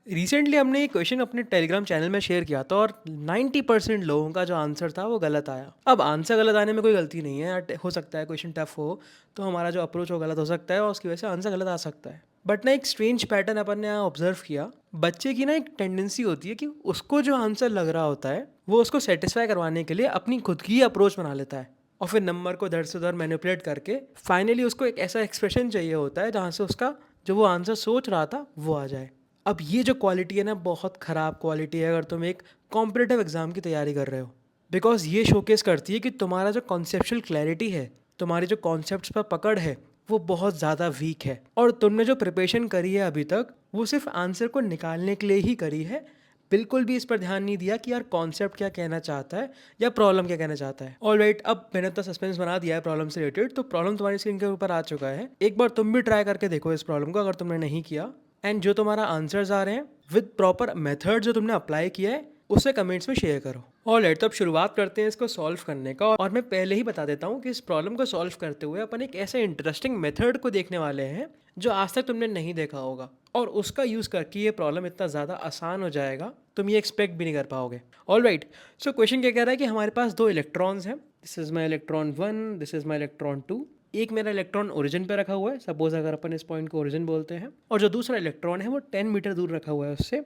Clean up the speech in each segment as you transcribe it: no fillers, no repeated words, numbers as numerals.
Recently हमने एक question अपने टेलीग्राम चैनल में शेयर किया था और 90% लोगों का जो आंसर था वो गलत आया। अब आंसर गलत आने में कोई गलती नहीं है, हो सकता है क्वेश्चन टफ हो तो हमारा जो अप्रोच हो गलत हो सकता है और उसकी वजह से आंसर गलत आ सकता है। बट ना एक स्ट्रेंज पैटर्न अपन ने यहाँ ऑब्जर्व किया। बच्चे की ना एक टेंडेंसी होती है कि उसको जो आंसर लग रहा होता है वो उसको सेटिस्फाई करवाने के लिए अपनी खुद की अप्रोच बना लेता है और फिर नंबर को दर से दर मैनिपुलेट करके फाइनली उसको एक ऐसा एक्सप्रेशन चाहिए होता है जहाँ से उसका जो वो आंसर सोच रहा था वो आ जाए। अब ये जो क्वालिटी है ना बहुत ख़राब क्वालिटी है अगर तुम एक कॉम्पिटिटिव एग्ज़ाम की तैयारी कर रहे हो। बिकॉज ये शोकेस करती है कि तुम्हारा जो कॉन्सेप्चुअल क्लैरिटी है, तुम्हारी जो कॉन्सेप्ट्स पर पकड़ है वो बहुत ज़्यादा वीक है और तुमने जो प्रिपरेशन करी है अभी तक वो सिर्फ आंसर को निकालने के लिए ही करी है। बिल्कुल भी इस पर ध्यान नहीं दिया कि यार कॉन्सेप्ट क्या कहना चाहता है या प्रॉब्लम क्या कहना चाहता है। ऑलराइट, अब मैंने तो सस्पेंस बना दिया है प्रॉब्लम से रिलेटेड, तो प्रॉब्लम तुम्हारी स्क्रीन के ऊपर आ चुका है। एक बार तुम भी ट्राई करके देखो इस प्रॉब्लम को अगर तुमने नहीं किया। एंड जो तुम्हारा आंसर्स आ रहे हैं विद प्रॉपर मेथड जो तुमने अप्लाई किया है उसे कमेंट्स में शेयर करो। ऑलराइट, तो अब शुरुआत करते हैं इसको सॉल्व करने का। और मैं पहले ही बता देता हूँ कि इस प्रॉब्लम को सॉल्व करते हुए अपन एक ऐसे इंटरेस्टिंग मेथड को देखने वाले हैं जो आज तक तुमने नहीं देखा होगा और उसका यूज़ करके ये प्रॉब्लम इतना ज़्यादा आसान हो जाएगा तुम ये एक्सपेक्ट भी नहीं कर पाओगे। ऑलराइट, सो क्वेश्चन क्या कह रहा है कि हमारे पास दो इलेक्ट्रॉन्स हैं। This is my electron 1, this is my electron 2। एक मेरा इलेक्ट्रॉन ओरिजिन पे रखा हुआ है, सपोज अगर अपन इस पॉइंट को ओरिजिन बोलते हैं, और जो दूसरा इलेक्ट्रॉन है वो 10 मीटर दूर रखा हुआ है उससे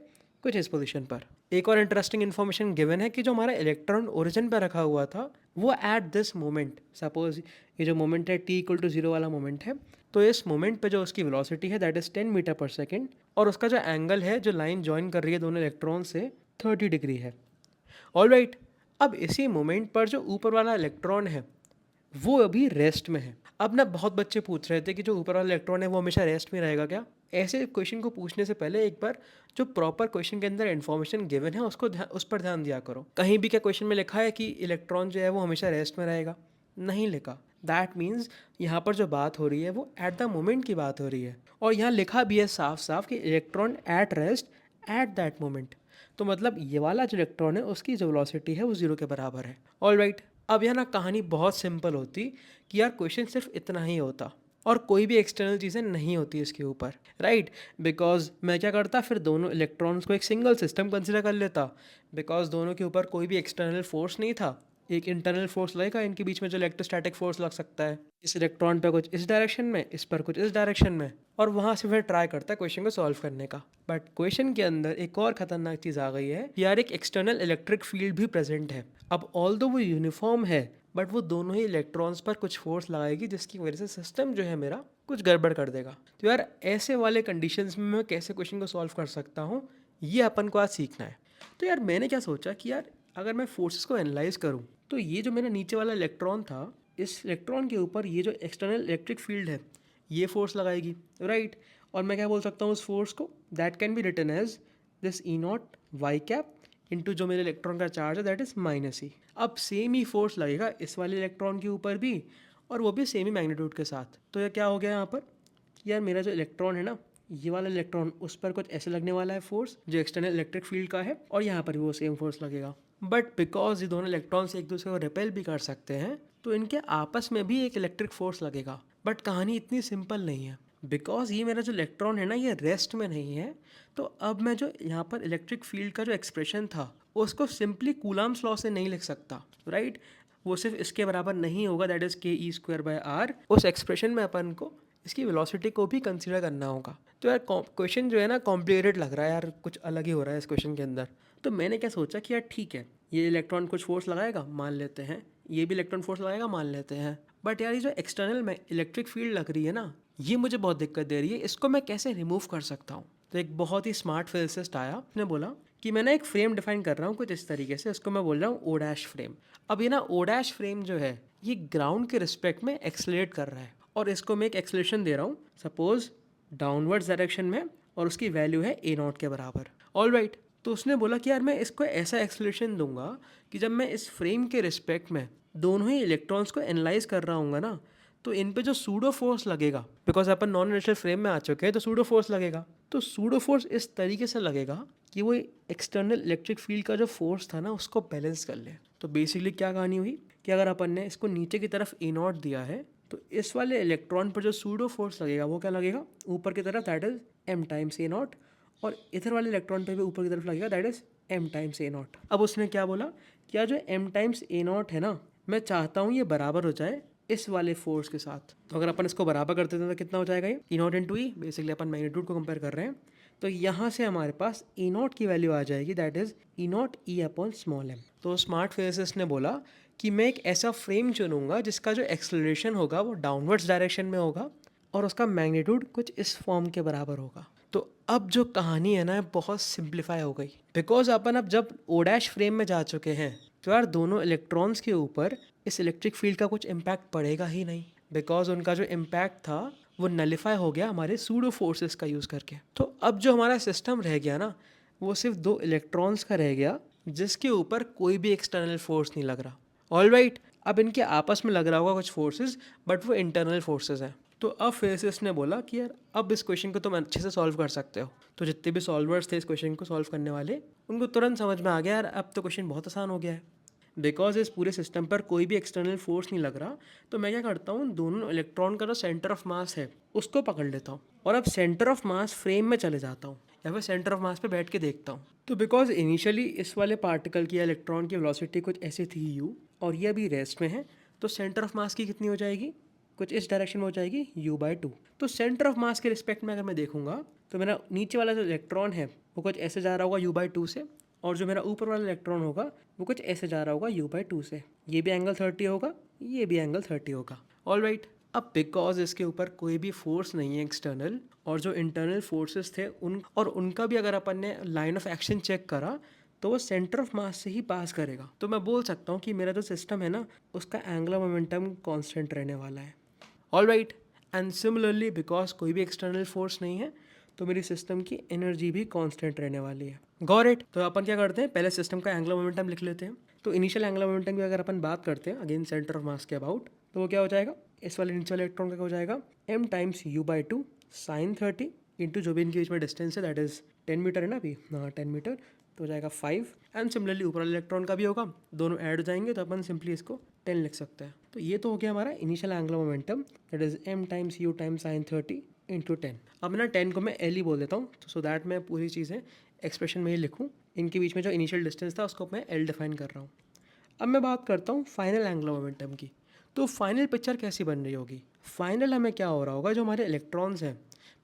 कुछ इस पोजीशन पर। एक और इंटरेस्टिंग इन्फॉर्मेशन गिवन है कि जो हमारा इलेक्ट्रॉन ओरिजिन पर रखा हुआ था वो एट दिस मोमेंट, सपोज ये जो मोमेंट है t=0 वाला मोमेंट है, तो इस मोमेंट पे जो उसकी वेलोसिटी है दैट इज 10 मीटर पर सेकेंड और उसका जो एंगल है जो लाइन ज्वाइन कर रही है दोनों इलेक्ट्रॉन से 30 डिग्री है। ऑलराइट, अब इसी मोमेंट पर जो ऊपर वाला इलेक्ट्रॉन है वो अभी रेस्ट में है। अब ना बहुत बच्चे पूछ रहे थे कि जो ऊपर वाला इलेक्ट्रॉन है वो हमेशा रेस्ट में रहेगा क्या। ऐसे क्वेश्चन को पूछने से पहले एक बार जो प्रॉपर क्वेश्चन के अंदर इन्फॉर्मेशन गिवन है उस पर ध्यान दिया करो। कहीं भी क्या क्वेश्चन में लिखा है कि इलेक्ट्रॉन जो है वो हमेशा रेस्ट में रहेगा? नहीं लिखा। दैट मीन्स यहाँ पर जो बात हो रही है वो एट द मोमेंट की बात हो रही है और यहाँ लिखा भी है साफ साफ कि electron at rest at that moment. तो मतलब ये वाला जो इलेक्ट्रॉन है उसकी जो वेलोसिटी है वो जीरो के बराबर है। ऑलराइट, अब यह ना कहानी बहुत सिंपल होती कि यार क्वेश्चन सिर्फ इतना ही होता और कोई भी एक्सटर्नल चीज़ें नहीं होती इसके ऊपर, राइट। बिकॉज मैं क्या करता, फिर दोनों इलेक्ट्रॉन्स को एक सिंगल सिस्टम कंसिडर कर लेता। बिकॉज दोनों के ऊपर कोई भी एक्सटर्नल फोर्स नहीं था, एक इंटरनल फोर्स लगेगा इनके बीच में जो इलेक्ट्रोस्टैटिक फोर्स लग सकता है, इस इलेक्ट्रॉन पे कुछ इस डायरेक्शन में, इस पर कुछ इस डायरेक्शन में, और वहाँ से फिर ट्राई करता है क्वेश्चन को सॉल्व करने का। बट क्वेश्चन के अंदर एक और खतरनाक चीज़ आ गई है कि यार एक एक्सटर्नल इलेक्ट्रिक फील्ड भी प्रेजेंट है। अब ऑल दो वो यूनिफॉर्म है बट वो दोनों ही इलेक्ट्रॉन्स पर कुछ फोर्स लगाएगी जिसकी वजह से सिस्टम जो है मेरा कुछ गड़बड़ कर देगा। तो यार ऐसे वाले कंडीशंस में मैं कैसे क्वेश्चन को सॉल्व कर सकता हूँ, ये अपन को आज सीखना है। तो यार मैंने क्या सोचा कि यार अगर मैं फोर्सेस को एनालाइज करूँ तो ये जो मेरा नीचे वाला इलेक्ट्रॉन था, इस इलेक्ट्रॉन के ऊपर ये जो एक्सटर्नल इलेक्ट्रिक फील्ड है ये फोर्स लगाएगी, राइट। और मैं क्या बोल सकता हूँ उस फोर्स को, that can be written as this E naught Y cap into जो मेरे इलेक्ट्रॉन का चार्ज है दैट इज -e। अब सेम ही फोर्स लगेगा इस वाले इलेक्ट्रॉन के ऊपर भी और वो भी सेम ही मैग्नीट्यूड के साथ। तो ये क्या हो गया यहाँ पर, यार मेरा जो इलेक्ट्रॉन है ना, ये वाला इलेक्ट्रॉन उस पर कुछ ऐसे लगने वाला है फोर्स जो एक्सटर्नल इलेक्ट्रिक फील्ड का है और यहाँ पर भी वो सेम फोर्स लगेगा। बट बिकॉज ये दोनों इलेक्ट्रॉन्स एक दूसरे को रिपेल भी कर सकते हैं तो इनके आपस में भी एक इलेक्ट्रिक फोर्स लगेगा। बट कहानी इतनी सिंपल नहीं है। बिकॉज ये मेरा जो इलेक्ट्रॉन है ना ये रेस्ट में नहीं है, तो अब मैं जो यहाँ पर इलेक्ट्रिक फील्ड का जो एक्सप्रेशन था उसको सिंपली कूलाम्स लॉ से नहीं लिख सकता, राइट। वो सिर्फ इसके बराबर नहीं होगा, दैट इज ke²/r। उस एक्सप्रेशन में अपन को इसकी वेलोसिटी को भी कंसीडर करना होगा। तो यार क्वेश्चन जो है ना कॉम्प्लिकेटेड लग रहा है यार, कुछ अलग ही हो रहा है इस क्वेश्चन के अंदर। तो मैंने क्या सोचा कि यार ठीक है, ये इलेक्ट्रॉन कुछ फोर्स लगाएगा मान लेते हैं, ये भी इलेक्ट्रॉन फोर्स लगाएगा मान लेते हैं, बट यार ये जो एक्सटर्नल में इलेक्ट्रिक फील्ड लग रही है ना ये मुझे बहुत दिक्कत दे रही है, इसको मैं कैसे रिमूव कर सकता हूँ। तो एक बहुत ही स्मार्ट फिजिसिस्ट आया, उसने बोला कि मैं ना एक फ्रेम डिफाइन कर रहा हूँ कुछ इस तरीके से, इसको मैं बोल रहा हूँ ओ डैश फ्रेम। अब ये ना ओ डैश फ्रेम जो है ये ग्राउंड के रिस्पेक्ट में एक्सलेट कर रहा है और इसको मैं एक एक्सलेशन दे रहा हूँ सपोज डाउनवर्ड्स डायरेक्शन में और उसकी वैल्यू है a0 के बराबर। ऑलराइट, तो उसने बोला कि यार मैं इसको ऐसा एक्सलेशन दूंगा कि जब मैं इस फ्रेम के रिस्पेक्ट में दोनों ही इलेक्ट्रॉन्स को एनालाइज कर रहा हूँ ना तो इन पे जो सूडो फोर्स लगेगा, because upon non inertial frame में आ चुके हैं तो सूडो फोर्स लगेगा, तो सूडो फोर्स इस तरीके से लगेगा कि वो एक्सटर्नल इलेक्ट्रिक फील्ड का जो फोर्स था ना उसको बैलेंस कर ले। तो बेसिकली क्या कहानी हुई कि अगर अपन ने इसको नीचे की तरफ a0 दिया है तो इस वाले इलेक्ट्रॉन पर जो सूडो फोर्स लगेगा वो क्या लगेगा ऊपर की तरफ, that is m times a0, और इधर वाले इलेक्ट्रॉन पे भी ऊपर की तरफ लगेगा, that is m times A not. अब उसने क्या बोला, क्या जो m टाइम्स ए नॉट है ना, मैं चाहता हूँ ये बराबर हो जाए इस वाले फोर्स के साथ। तो अगर अपन इसको बराबर कर देते हैं तो कितना हो जाएगा, ये e not into e, basically अपन मैग्नीट्यूड को कंपेयर कर रहे हैं। तो यहाँ से हमारे पास ई नॉट की वैल्यू आ जाएगी, that is E naught E upon small M. तो स्मार्ट फिजिसिस्ट ने बोला कि मैं एक ऐसा फ्रेम चुनूंगा जिसका जो एक्सेलरेशन होगा वो डाउनवर्ड्स डायरेक्शन में होगा और उसका मैग्नीट्यूड कुछ इस फॉर्म के बराबर होगा। तो अब जो कहानी है ना बहुत सिंप्लीफाई हो गई, बिकॉज अपन अब जब ओ डैश फ्रेम में जा चुके हैं तो यार दोनों इलेक्ट्रॉन्स के ऊपर इस इलेक्ट्रिक फील्ड का कुछ इम्पैक्ट पड़ेगा ही नहीं, बिकॉज उनका जो इम्पैक्ट था वो नलिफाई हो गया हमारे सूडो फोर्सेस का यूज़ करके। तो अब जो हमारा सिस्टम रह गया ना वो सिर्फ दो इलेक्ट्रॉन्स का रह गया जिसके ऊपर कोई भी एक्सटर्नल फोर्स नहीं लग रहा। ऑलराइट, अब इनके आपस में लग रहा होगा कुछ फोर्सेस, बट वो इंटरनल फोर्सेस हैं। तो अब फिजिसिस्ट ने बोला कि यार अब इस क्वेश्चन को तुम अच्छे से सॉल्व कर सकते हो। तो जितने भी सॉल्वर्स थे इस क्वेश्चन को सॉल्व करने वाले, उनको तुरंत समझ में आ गया यार अब तो क्वेश्चन बहुत आसान हो गया है, बिकॉज इस पूरे सिस्टम पर कोई भी एक्सटर्नल फोर्स नहीं लग रहा। तो मैं क्या करता हूँ, दोनों इलेक्ट्रॉन का जो सेंटर ऑफ मास है उसको पकड़ लेता हूँ और अब सेंटर ऑफ मास फ्रेम में चले जाता हूँ या फिर सेंटर ऑफ मास पे बैठ के देखता हूँ। तो बिकॉज इनिशियली इस वाले पार्टिकल की इलेक्ट्रॉन की वेलोसिटी कुछ ऐसी थी u, और ये अभी रेस्ट में है, तो सेंटर ऑफ मास की कितनी हो जाएगी, कुछ इस डायरेक्शन में हो जाएगी u/2। तो सेंटर ऑफ मास के रिस्पेक्ट में अगर मैं देखूंगा तो मेरा नीचे वाला जो इलेक्ट्रॉन है वो कुछ ऐसे जा रहा होगा u/2 से, और जो मेरा ऊपर वाला इलेक्ट्रॉन होगा वो कुछ ऐसे जा रहा होगा u/2 से। ये भी एंगल 30 होगा, ये भी एंगल 30 होगा। ऑलराइट, अब बिकॉज इसके ऊपर कोई भी फोर्स नहीं है एक्सटर्नल, और जो इंटरनल फोर्सेस थे उनका भी अगर अपन ने लाइन ऑफ एक्शन चेक करा तो वो सेंटर ऑफ मास से ही पास करेगा। तो मैं बोल सकता हूँ कि मेरा जो सिस्टम है ना उसका एंगुलर मोमेंटम कांस्टेंट रहने वाला है। ऑलराइट, एंड सिमिलरली बिकॉज कोई भी एक्सटर्नल फोर्स नहीं है तो मेरी सिस्टम की एनर्जी भी कांस्टेंट रहने वाली है। Got it. तो अपन क्या करते हैं, पहले सिस्टम का एंगुलर मोमेंटम लिख लेते हैं। तो इनिशियल एंगुलर मोमेंटम की अगर अपन बात करते हैं अगेन सेंटर ऑफ मास के अबाउट, तो वो क्या हो जाएगा, इस वाले नीचे वाले इलेक्ट्रॉन का क्या हो जाएगा, m times u/2 sin 30 into जो भी इनके बीच में डिस्टेंस है दैट इज 10 मीटर है ना अभी, हाँ 10 मीटर, तो हो जाएगा 5। एंड सिमिलरली ऊपर वाले इलेक्ट्रॉन का भी होगा, दोनों ऐड हो जाएंगे तो अपन सिंपली इसको 10 लिख सकते हैं। तो ये तो हो गया हमारा initial angular momentum, that is m times u times sin 30 into 10। अब ना 10 को मैं l ही बोल देता हूँ, तो सो दैट मैं पूरी चीज़ें एक्सप्रेशन में ही लिखूँ। इनके बीच में जो इनिशियल डिस्टेंस था उसको मैं l डिफाइन कर रहा हूँ। अब मैं बात करता हूँ फाइनल एंगुलर मोमेंटम की। तो फाइनल पिक्चर कैसी बन रही होगी, फाइनल हमें क्या हो रहा होगा, जो हमारे इलेक्ट्रॉन्स हैं,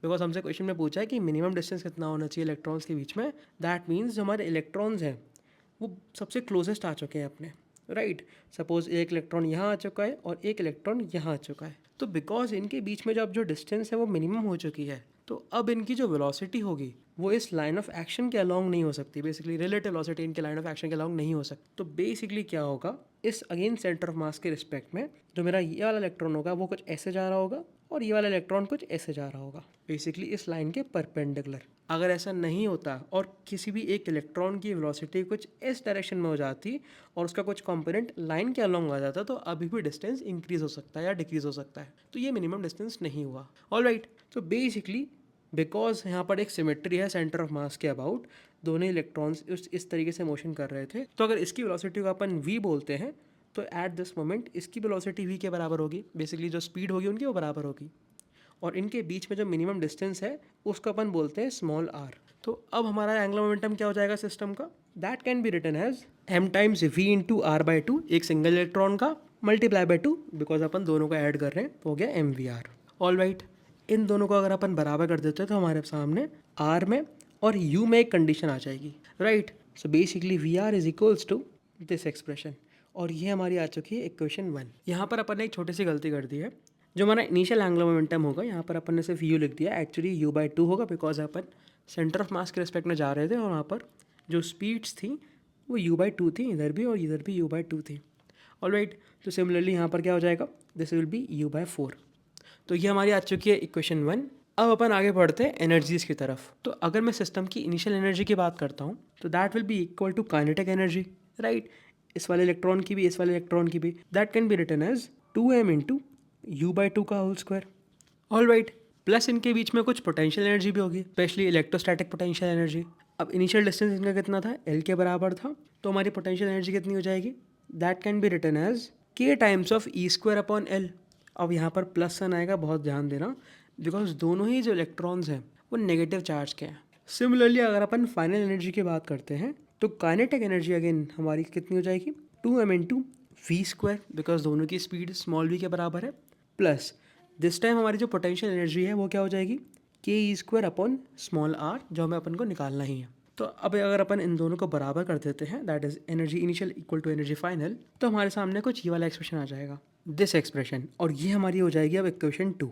बिकॉज हमसे क्वेश्चन में पूछा है कि मिनिमम डिस्टेंस कितना होना चाहिए इलेक्ट्रॉन्स के बीच में, दैट मीन्स जो हमारे इलेक्ट्रॉन्स हैं वो सबसे क्लोजेस्ट आ चुके हैं अपने, राइट। सपोज एक इलेक्ट्रॉन यहाँ आ चुका है और एक इलेक्ट्रॉन यहाँ आ चुका है, तो बिकॉज इनके बीच में जो अब जो डिस्टेंस है वो मिनिमम हो चुकी है, तो अब इनकी जो वेलोसिटी होगी वो इस लाइन ऑफ एक्शन के अलॉन्ग नहीं हो सकती, बेसिकली रिलेटिव वेलोसिटी इनके लाइन ऑफ एक्शन के अलॉन्ग नहीं हो सकती। तो बेसिकली क्या होगा, इस अगेन सेंटर ऑफ मास के रिस्पेक्ट में जो मेरा ये वाला इलेक्ट्रॉन होगा वो कुछ ऐसे जा रहा होगा और ये वाला इलेक्ट्रॉन कुछ ऐसे जा रहा होगा, बेसिकली इस लाइन के परपेंडिकुलर। अगर ऐसा नहीं होता और किसी भी एक इलेक्ट्रॉन की वेलोसिटी कुछ इस डायरेक्शन में हो जाती और उसका कुछ कंपोनेंट लाइन के अलॉन्ग आ जाता तो अभी भी डिस्टेंस इंक्रीज हो सकता है या डिक्रीज हो सकता है। तो ये मिनिमम डिस्टेंस नहीं हुआ। ऑलराइट, तो बेसिकली बिकॉज यहाँ पर एक सिमेट्री है सेंटर ऑफ मास के अबाउट, दोनों इलेक्ट्रॉन्स इस तरीके से मोशन कर रहे थे, तो अगर इसकी वेलोसिटी को अपन v बोलते हैं तो एट दिस मोमेंट इसकी वेलोसिटी v के बराबर होगी, बेसिकली जो स्पीड होगी उनकी वो बराबर होगी, और इनके बीच में जो मिनिमम डिस्टेंस है उसको अपन बोलते हैं स्मॉल r। तो अब हमारा एंगुलर मोमेंटम क्या हो जाएगा सिस्टम का, that can be written as m times v into r/2, एक सिंगल इलेक्ट्रॉन का मल्टीप्लाई बाई 2, बिकॉज अपन दोनों को ऐड कर रहे हैं तो हो गया mvr। ऑल राइट, इन दोनों को अगर अपन बराबर कर देते हैं तो हमारे सामने r में और u में एक कंडीशन आ जाएगी, right. So basically vr is equals to this expression, और ये हमारी आ चुकी है इक्वेशन 1। यहाँ पर अपन ने एक छोटी सी गलती कर दी है, जो हमारा इनिशियल एंगुलर मोमेंटम होगा यहाँ पर अपन ने सिर्फ u लिख दिया, एक्चुअली u/2 होगा, because upon centre of mass के रिस्पेक्ट में जा रहे थे और वहाँ पर जो स्पीड्स थी वो u/2 थी, इधर भी और इधर भी u/2 थी। ऑलराइट, तो सिमिलरली यहाँ पर क्या हो जाएगा, दिस विल बी u/4। तो ये हमारी आ चुकी है इक्वेशन 1। अब अपन आगे बढ़ते हैं एनर्जीज की तरफ। तो अगर मैं सिस्टम की इनिशियल एनर्जी की बात करता हूँ तो that will be equal to kinetic energy, right. इस वाले इलेक्ट्रॉन की भी इस वाले इलेक्ट्रॉन की भी, that can be written as 2m into u/2 का whole square. All right, plus इनके बीच में कुछ पोटेंशियल एनर्जी भी होगी, स्पेशली इलेक्ट्रोस्टैटिक पोटेंशियल एनर्जी। अब इनिशियल डिस्टेंस इनका कितना था, l के बराबर था, तो हमारी पोटेंशियल एनर्जी कितनी हो जाएगी, that can be written as k times of e² upon l। अब यहाँ पर प्लस साइन आएगा, बहुत ध्यान देना, बिकॉज दोनों ही जो इलेक्ट्रॉन्स हैं वो नेगेटिव चार्ज के हैं। सिमिलरली अगर अपन फाइनल एनर्जी की बात करते हैं तो काइनेटिक एनर्जी अगेन हमारी कितनी हो जाएगी, 2m into we square, because दोनों की स्पीड स्मॉल वी के बराबर है, प्लस दिस टाइम हमारी जो पोटेंशियल एनर्जी है वो क्या हो जाएगी, के E square upon small are, जो हमें अपन को निकालना ही है। तो अब अगर अपन इन दोनों को बराबर कर देते हैं, that is energy initial equal to energy final, तो हमारे सामने कुछ ये वाला एक्सप्रेशन आ जाएगा, दिस एक्सप्रेशन, और ये हमारी हो जाएगी अब इक्वेशन 2।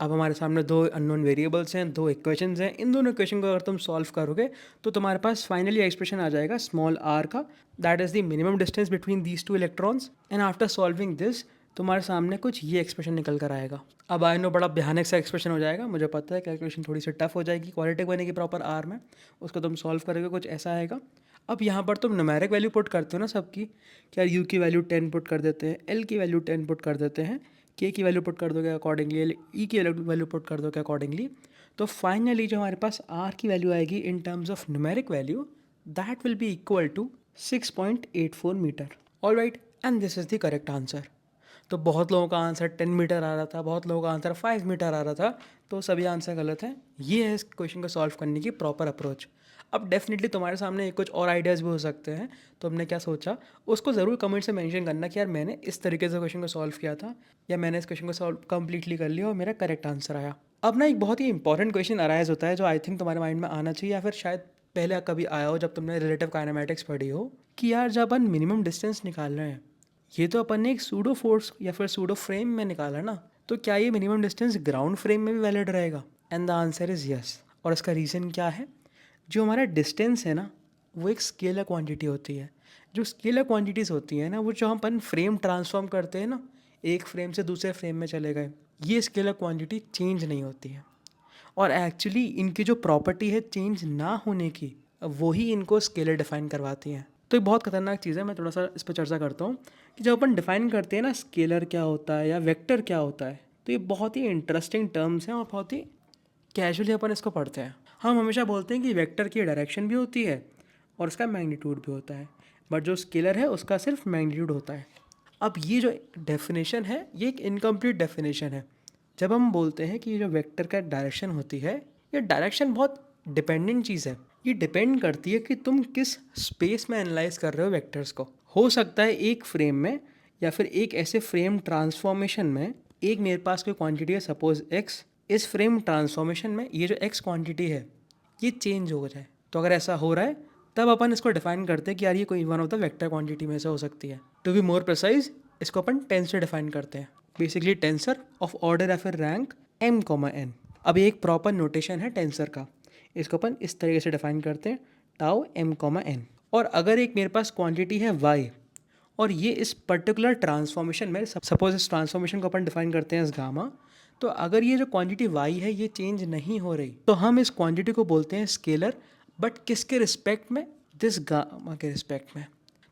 अब हमारे सामने दो अननोन वेरिएबल्स हैं, दो इक्वेशंस हैं, इन दोनों इक्वेशन को अगर तुम सॉल्व करोगे तो तुम्हारे पास फाइनली एक्सप्रेशन आ जाएगा स्मॉल आर का, that is the minimum distance between these two electrons, and after solving this तुम्हारे सामने कुछ ये एक्सप्रेशन निकल कर आएगा। अब आई नो बड़ा भयानक सा एक्सप्रेशन हो जाएगा, मुझे पता है कैलकुलेशन थोड़ी सी टफ हो जाएगी, क्वालिटी बनेगी प्रॉपर आर में, उसको तुम सॉल्व करोगे कुछ ऐसा आएगा। अब यहाँ पर तुम न्यूमेरिक वैल्यू पुट करते हो ना सबकी, क्या यू की वैल्यू 10 पुट कर देते हैं, एल की वैल्यू 10 पुट कर देते हैं, के की वैल्यू पुट कर दोगे अकॉर्डिंगली, ई की वैल्यू पुट कर दोगे अकॉर्डिंगली, तो फाइनली जो हमारे पास आर की वैल्यू आएगी in terms of numeric value, that will be equal to 6.84 metre. All right, and this is the correct answer. तो बहुत लोगों का आंसर 10 मीटर आ रहा था, बहुत लोगों का आंसर 5 मीटर आ रहा था, तो सभी आंसर गलत हैं। ये है इस क्वेश्चन को सॉल्व करने की प्रॉपर अप्रोच। अब डेफिनेटली तुम्हारे सामने कुछ और आइडियाज़ भी हो सकते हैं, तो हमने क्या सोचा उसको ज़रूर कमेंट से मेंशन करना कि यार मैंने इस तरीके से क्वेश्चन को सॉल्व किया था, या मैंने इस क्वेश्चन को सॉल्व कंप्लीटली कर लिया और मेरा करेक्ट आंसर आया। अब ना एक बहुत ही इंपॉर्टेंट क्वेश्चन अराइज होता है जो आई थिंक तुम्हारे माइंड में आना चाहिए, या फिर शायद पहले कभी आया हो जब तुमने रिलेटिव काइनेमेटिक्स पढ़ी हो, कि यार जब अपन मिनिमम डिस्टेंस निकाल रहे हैं, ये तो अपन ने एक सूडो फोर्स या फिर सूडो फ्रेम में निकाला ना, तो क्या ये मिनिमम डिस्टेंस ग्राउंड फ्रेम में भी वैलिड रहेगा? And the answer is yes. और इसका रीज़न क्या है, जो हमारा डिस्टेंस है ना वो एक स्केलर क्वांटिटी होती है। जो स्केलर क्वांटिटीज़ होती हैं ना, वो जो हम अपन फ्रेम ट्रांसफॉर्म करते हैं ना, एक फ्रेम से दूसरे फ्रेम में चले गए, ये स्केलर क्वांटिटी चेंज नहीं होती है। और एक्चुअली इनकी जो प्रॉपर्टी है चेंज ना होने की, वही इनको स्केलर डिफाइन करवाती हैं। तो ये बहुत खतरनाक चीज़ है, मैं थोड़ा सा इस पर चर्चा करता हूँ कि जब अपन डिफाइन करते हैं ना स्केलर क्या होता है या वेक्टर क्या होता है, तो ये बहुत ही इंटरेस्टिंग टर्म्स हैं और बहुत ही कैजुअली अपन इसको पढ़ते हैं। हम हमेशा बोलते हैं कि वेक्टर की डायरेक्शन भी होती है और उसका मैग्नीट्यूड भी होता है, बट जो स्केलर है उसका सिर्फ मैग्नीट्यूड होता है। अब ये जो डेफिनेशन है ये एक इनकम्प्लीट डेफिनेशन है। जब हम बोलते हैं कि ये जो वेक्टर का डायरेक्शन होती है, ये डायरेक्शन बहुत डिपेंडेंट चीज़ है। ये डिपेंड करती है कि तुम किस स्पेस में एनालाइज कर रहे हो वेक्टर्स को। हो सकता है एक फ्रेम में या फिर एक ऐसे फ्रेम ट्रांसफॉर्मेशन में, एक मेरे पास कोई क्वांटिटी है सपोज एक्स, इस फ्रेम ट्रांसफॉर्मेशन में ये जो एक्स क्वांटिटी है ये चेंज हो जाए। तो अगर ऐसा हो रहा है तब अपन इसको डिफाइन करते हैं कि यार ये कोई one of the vector quantity में से हो सकती है। टू बी मोर प्रिसाइज, इसको अपन टेंसर डिफाइन करते हैं, बेसिकली टेंसर ऑफ ऑर्डर या फिर रैंक m, n। अब एक प्रॉपर नोटेशन है टेंसर का, इसको अपन इस तरीके से डिफाइन करते हैं, टाउ m, n। और अगर एक मेरे पास क्वांटिटी है y, और ये इस पर्टिकुलर ट्रांसफॉर्मेशन में, सपोज इस ट्रांसफॉर्मेशन को अपन डिफाइन करते हैं एज गामा, तो अगर ये जो क्वांटिटी y है ये चेंज नहीं हो रही, तो हम इस क्वांटिटी को बोलते हैं स्केलर, बट किसके रिस्पेक्ट में, दिस गामा के रिस्पेक्ट में।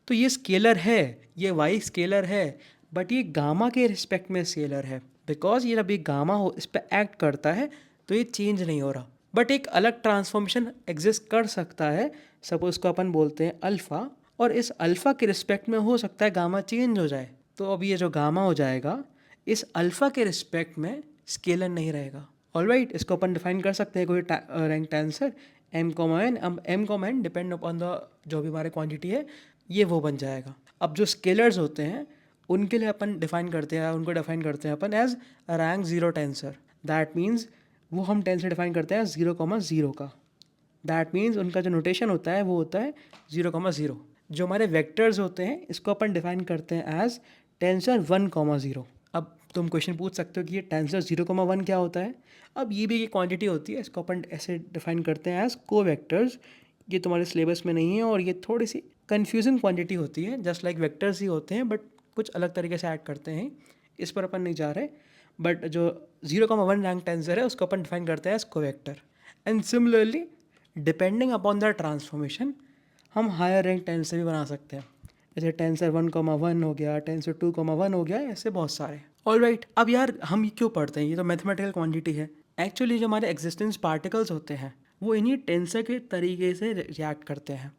तो ये स्केलर है, ये y स्केलर है, बट ये गामा के रिस्पेक्ट में स्केलर है, बिकॉज ये जब ये गामा हो इस पर एक्ट करता है तो ये चेंज नहीं हो रहा। बट एक अलग ट्रांसफॉर्मेशन एग्जिस्ट कर सकता है, सपोज को अपन बोलते हैं अल्फ़ा, और इस अल्फ़ा के रिस्पेक्ट में हो सकता है गामा चेंज हो जाए। तो अब ये जो गामा हो जाएगा इस अल्फ़ा के रिस्पेक्ट में स्केलर नहीं रहेगा। ऑलराइट, इसको अपन डिफाइन कर सकते हैं कोई रैंक टेंसर m, n। अब m, n depend upon the जो भी हमारे क्वांटिटी है ये वो बन जाएगा। अब जो स्केलर्स होते हैं उनके लिए अपन डिफाइन करते हैं, उनको डिफाइन करते हैं अपन as rank 0 tensor. That means वो हम टेंसर डिफाइन करते हैं 0,0 का। दैट मीन्स उनका जो नोटेशन होता है वो होता है 0,0। जो हमारे वेक्टर्स होते हैं इसको अपन डिफाइन करते हैं एज टेंसर 1,0। अब तुम क्वेश्चन पूछ सकते हो कि ये टेंसर 0,1 क्या होता है। अब ये भी एक क्वांटिटी होती है, इसको अपन ऐसे डिफाइन करते हैं एज को वेक्टर्स। ये तुम्हारे सिलेबस में नहीं है और ये थोड़ी सी कन्फ्यूजिंग क्वांटिटी होती है, जस्ट लाइक वेक्टर्स ही होते हैं बट कुछ अलग तरीके से ऐड करते हैं, इस पर अपन नहीं जा रहे। बट जो 0,1 रैंक टेंसर है उसको अपन डिफाइन करते हैं एज को vector. And similarly depending upon the transformation हम हायर रैंक टेंसर भी बना सकते हैं, जैसे टेंसर 1,1 हो गया, टेंसर 2,1 हो गया, ऐसे बहुत सारे। ऑलराइट, अब यार हम क्यों पढ़ते हैं, ये तो मैथमेटिकल क्वांटिटी है। एक्चुअली जो हमारे एग्जिस्टेंस पार्टिकल्स होते हैं वो इन्हीं टेंसर के तरीके से रिएक्ट करते हैं।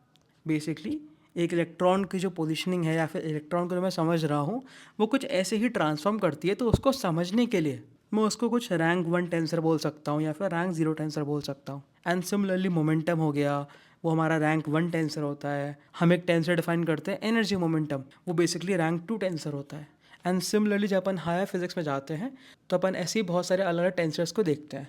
बेसिकली एक इलेक्ट्रॉन की जो पोजीशनिंग है या फिर इलेक्ट्रॉन को जो मैं समझ रहा हूँ वो कुछ ऐसे ही ट्रांसफॉर्म करती है, तो उसको समझने के लिए मैं उसको कुछ रैंक 1 टेंसर बोल सकता हूँ या फिर रैंक 0 टेंसर बोल सकता हूँ। एंड सिमिलरली मोमेंटम हो गया, वो हमारा रैंक 1 टेंसर होता है। हम एक टेंसर डिफाइन करते हैं एनर्जी मोमेंटम, वो बेसिकली रैंक 2 टेंसर होता है। एंड सिमिलरली जब अपन हायर फिजिक्स में जाते हैं तो अपन ऐसे ही बहुत सारे अलग अलग टेंसर्स को देखते हैं।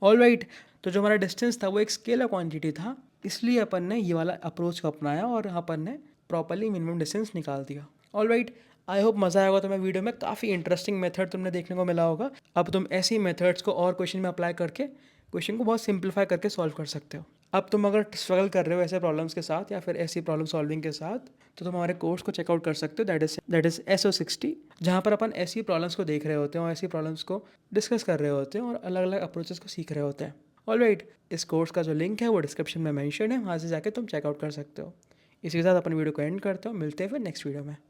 ऑलराइट, तो जो हमारा डिस्टेंस था वो एक स्केलर क्वांटिटी था, इसलिए अपन ने ये वाला अप्रोच को अपनाया और अपन ने प्रॉपरली मिनिमम डिस्टेंस निकाल दिया। ऑलराइट, आई होप मज़ा आया होगा तुम्हें वीडियो में, काफ़ी इंटरेस्टिंग मेथड तुमने देखने को मिला होगा। अब तुम ऐसी मेथड्स को और क्वेश्चन में अप्लाई करके क्वेश्चन को बहुत सिंप्लीफाई करके सॉल्व कर सकते हो। अब तुम अगर स्ट्रगल कर रहे हो ऐसे प्रॉब्लम्स के साथ या फिर ऐसी प्रॉब्लम सॉल्विंग के साथ, तो तुम हमारे कोर्स को चेकआउट कर सकते हो, दैट इज़ SO60, जहाँ पर अपन ऐसी प्रॉब्लम्स को देख रहे होते हैं और ऐसी प्रॉब्लम्स को डिस्कस कर रहे होते हैं और अलग अलग अप्रोचेस को सीख रहे होते हैं। ऑलराइट, इस कोर्स का जो लिंक है वो डिस्क्रिप्शन में मेंशन है, वहाँ से जाके तुम चेकआउट कर सकते हो। इसी के साथ अपन वीडियो को एंड करते हो, मिलते हैं फिर नेक्स्ट वीडियो में।